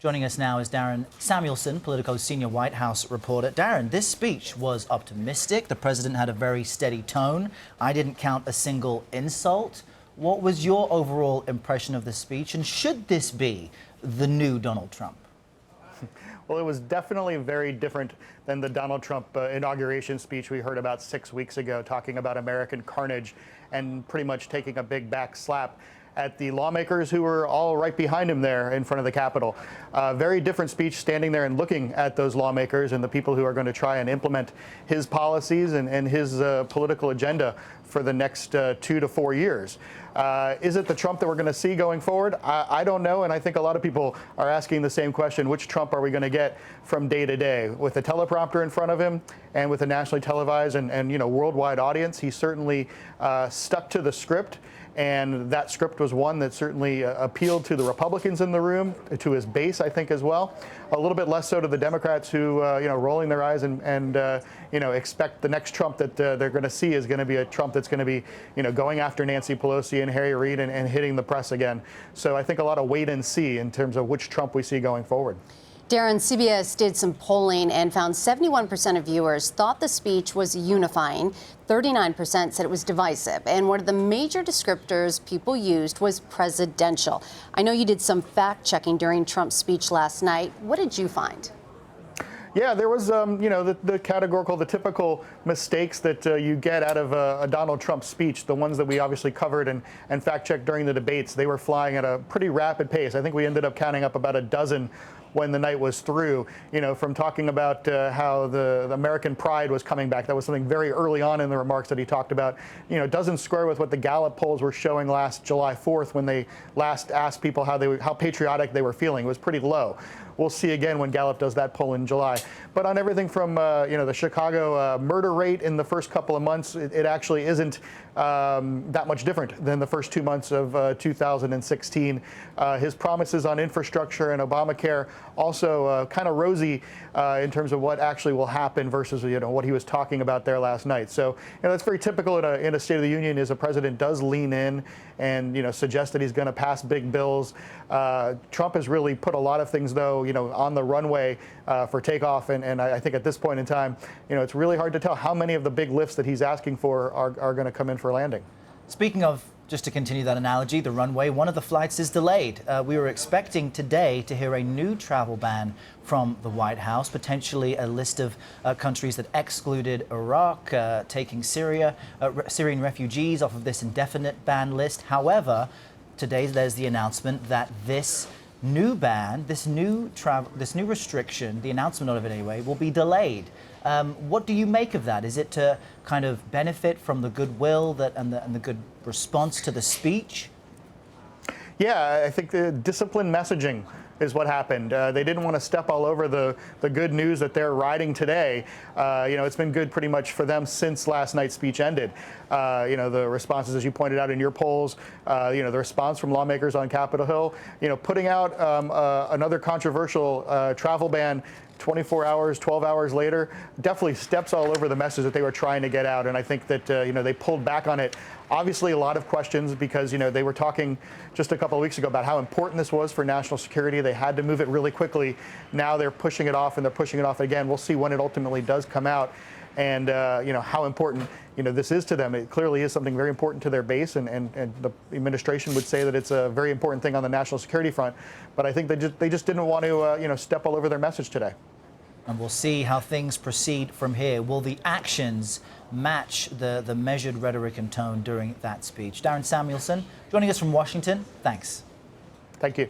Joining us now is Darren Samuelsohn, Politico's senior White House reporter. Darren, this speech was optimistic. The president had a very steady tone. I didn't count a single insult. What was your overall impression of the speech, and should this be the new Donald Trump? Well, it was definitely very different than the Donald Trump inauguration speech we heard about 6 weeks ago, talking about American carnage and pretty much taking a big back slap at the lawmakers who were all right behind him there in front of the Capitol. Very different speech, standing there and looking at those lawmakers and the people who are going to try and implement his policies and his political agenda for the next 2 to 4 years. Is it the Trump that we're going to see going forward? I don't know, and I think a lot of people are asking the same question: which Trump are we going to get from day to day? With a teleprompter in front of him and with a nationally televised and worldwide audience, he certainly stuck to the script. And that script was one that certainly appealed to the Republicans in the room, to his base, I think, as well. A little bit less so to the Democrats who, rolling their eyes and expect the next Trump that they're going to see is going to be a Trump that's going to be, going after Nancy Pelosi and Harry Reid and hitting the press again. So I think a lot of wait and see in terms of which Trump we see going forward. Darren, CBS did some polling and found 71% of viewers thought the speech was unifying. 39% said it was divisive. And one of the major descriptors people used was presidential. I know you did some fact checking during Trump's speech last night. What did you find? Yeah, there was, the categorical, the typical mistakes that you get out of a Donald Trump speech, the ones that we obviously covered and fact-checked during the debates. They were flying at a pretty rapid pace. I think we ended up counting up about a dozen when the night was through, from talking about how the American pride was coming back. That was something very early on in the remarks that he talked about. Doesn't square with what the Gallup polls were showing last July 4th when they last asked people how patriotic they were feeling. It was pretty low. We'll see again when Gallup does that poll in July. But on everything from the Chicago murder rate in the first couple of months, it actually isn't that much different than the first 2 months of 2016. His promises on infrastructure and Obamacare also kind of rosy in terms of what actually will happen versus what he was talking about there last night. So that's very typical in a State of the Union, is a president does lean in and suggest that he's going to pass big bills. Trump has really put a lot of things, though, on the runway for takeoff, and I think at this point in time, it's really hard to tell how many of the big lifts that he's asking for are going to come in for landing. Speaking of, just to continue that analogy, the runway, one of the flights is delayed. We were expecting today to hear a new travel ban from the White House, potentially a list of countries that excluded Iraq, taking Syrian refugees off of this indefinite ban list. However, today there's the announcement that this new ban, this new restriction, the announcement of it anyway, will be delayed. What do you make of that? Is it to kind of benefit from the goodwill and the good response to the speech? Yeah, I think the disciplined messaging is what happened. They didn't want to step all over the good news that they're riding today. It's been good pretty much for them since last night's speech ended. The responses, as you pointed out in your polls, the response from lawmakers on Capitol Hill, putting out another controversial travel ban 24 hours, 12 hours later, definitely steps all over the message that they were trying to get out. And I think that, they pulled back on it. Obviously, a lot of questions because, they were talking just a couple of weeks ago about how important this was for national security. They had to move it really quickly. Now they're pushing it off, and they're pushing it off again. We'll see when it ultimately does come out and, how important, this is to them. It clearly is something very important to their base, and the administration would say that it's a very important thing on the national security front. But I think they just didn't want to, step all over their message today. And we'll see how things proceed from here. Will the actions match the measured rhetoric and tone during that speech? Darren Samuelsohn joining us from Washington. Thanks. Thank you.